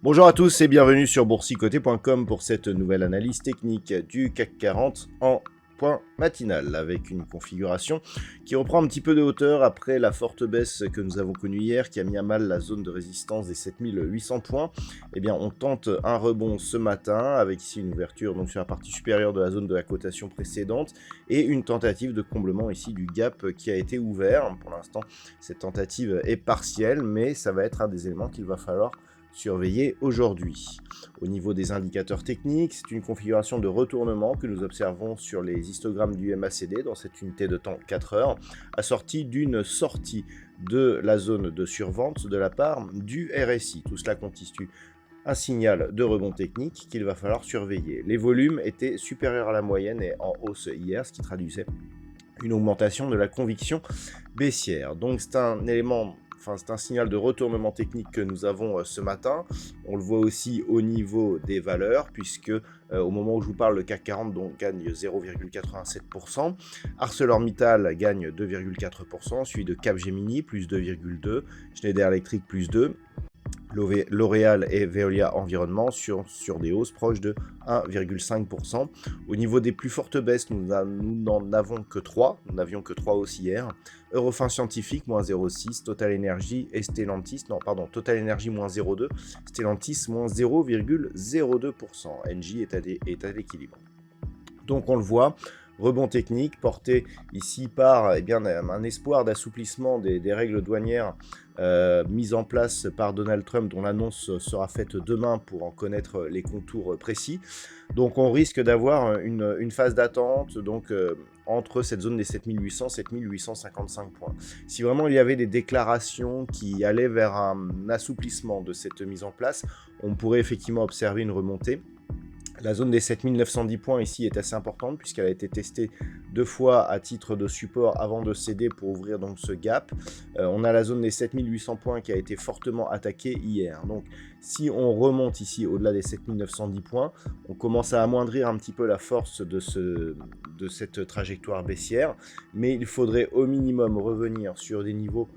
Bonjour à tous et bienvenue sur boursicoté.com pour cette nouvelle analyse technique du CAC 40 en point matinal avec une configuration qui reprend un petit peu de hauteur après la forte baisse que nous avons connue hier qui a mis à mal la zone de résistance des 7800 points. Eh bien on tente un rebond ce matin avec ici une ouverture donc sur la partie supérieure de la zone de la cotation précédente et une tentative de comblement ici du gap qui a été ouvert. Pour l'instant cette tentative est partielle mais ça va être un des éléments qu'il va falloir surveiller aujourd'hui. Au niveau des indicateurs techniques, c'est une configuration de retournement que nous observons sur les histogrammes du MACD dans cette unité de temps 4 heures, assortie d'une sortie de la zone de survente de la part du RSI. Tout cela constitue un signal de rebond technique qu'il va falloir surveiller. Les volumes étaient supérieurs à la moyenne et en hausse hier, ce qui traduisait une augmentation de la conviction baissière. Donc c'est un élément... c'est un signal de retournement technique que nous avons ce matin. On le voit aussi au niveau des valeurs, puisque au moment où je vous parle, le CAC 40 donc, gagne 0,87%. ArcelorMittal gagne 2,4%, suivi de Capgemini, plus 2,2%, Schneider Electric, plus 2%. L'Oréal et Veolia Environnement sur des hausses proches de 1,5%. Au niveau des plus fortes baisses, nous n'en avons que 3. Nous n'avions que 3 hausses hier. Eurofins Scientifique, moins 0,6. Total Energy et Stellantis, Total Energy, moins 0,2. Stellantis, moins 0,02%. Engie est à l'équilibre. Donc on le voit, rebond technique porté ici par un espoir d'assouplissement des règles douanières mises en place par Donald Trump, dont l'annonce sera faite demain pour en connaître les contours précis. Donc on risque d'avoir une phase d'attente entre cette zone des 7800 et 7855 points. Si vraiment il y avait des déclarations qui allaient vers un assouplissement de cette mise en place, on pourrait effectivement observer une remontée. La zone des 7910 points ici est assez importante puisqu'elle a été testée 2 fois à titre de support avant de céder pour ouvrir donc ce gap. On a la zone des 7800 points qui a été fortement attaquée hier. Donc si on remonte ici au-delà des 7910 points, on commence à amoindrir un petit peu la force de cette trajectoire baissière. Mais il faudrait au minimum revenir sur des niveaux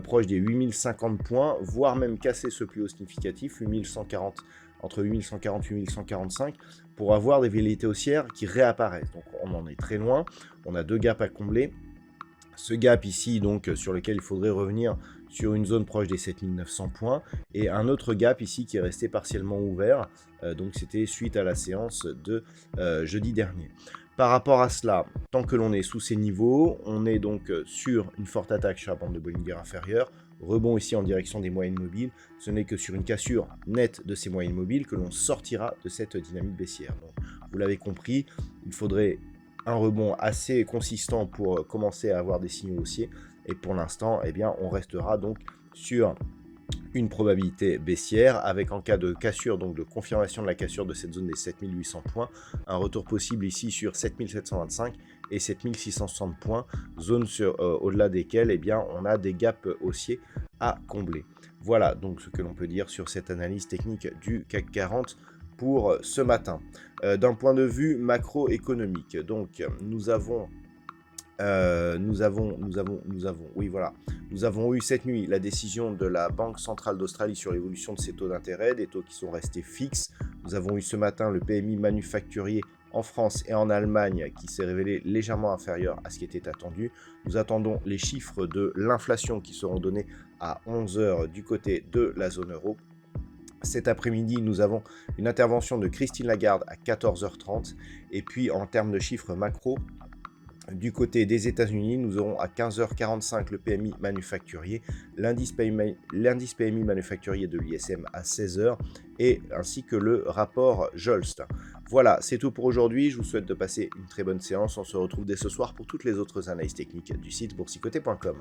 proches des 8050 points, voire même casser ce plus haut significatif, 8140 entre 8140 et 8145, pour avoir des velléités haussières qui réapparaissent. Donc on en est très loin, on a 2 gaps à combler. Ce gap ici, donc sur lequel il faudrait revenir sur une zone proche des 7900 points, et un autre gap ici qui est resté partiellement ouvert, donc c'était suite à la séance de jeudi dernier. Par rapport à cela, tant que l'on est sous ces niveaux, on est donc sur une forte attaque sur la bande de Bollinger inférieure, rebond ici en direction des moyennes mobiles, ce n'est que sur une cassure nette de ces moyennes mobiles que l'on sortira de cette dynamique baissière. Donc, vous l'avez compris, il faudrait un rebond assez consistant pour commencer à avoir des signaux haussiers, et pour l'instant, on restera donc sur une probabilité baissière avec en cas de cassure, donc de confirmation de la cassure de cette zone des 7800 points, un retour possible ici sur 7725 et 7660 points, zone au-delà desquelles on a des gaps haussiers à combler. Voilà donc ce que l'on peut dire sur cette analyse technique du CAC 40 pour ce matin. D'un point de vue macroéconomique, donc nous avons eu cette nuit la décision de la Banque centrale d'Australie sur l'évolution de ses taux d'intérêt, des taux qui sont restés fixes. Nous avons eu ce matin le PMI manufacturier en France et en Allemagne qui s'est révélé légèrement inférieur à ce qui était attendu. Nous attendons les chiffres de l'inflation qui seront donnés à 11 h du côté de la zone euro. Cet après-midi, nous avons une intervention de Christine Lagarde à 14 h 30. Et puis, en termes de chiffres macro, du côté des États-Unis, nous aurons à 15 h 45 le PMI manufacturier, l'indice PMI manufacturier de l'ISM à 16 h et ainsi que le rapport Jolst. Voilà, c'est tout pour aujourd'hui. Je vous souhaite de passer une très bonne séance. On se retrouve dès ce soir pour toutes les autres analyses techniques du site boursicoté.com.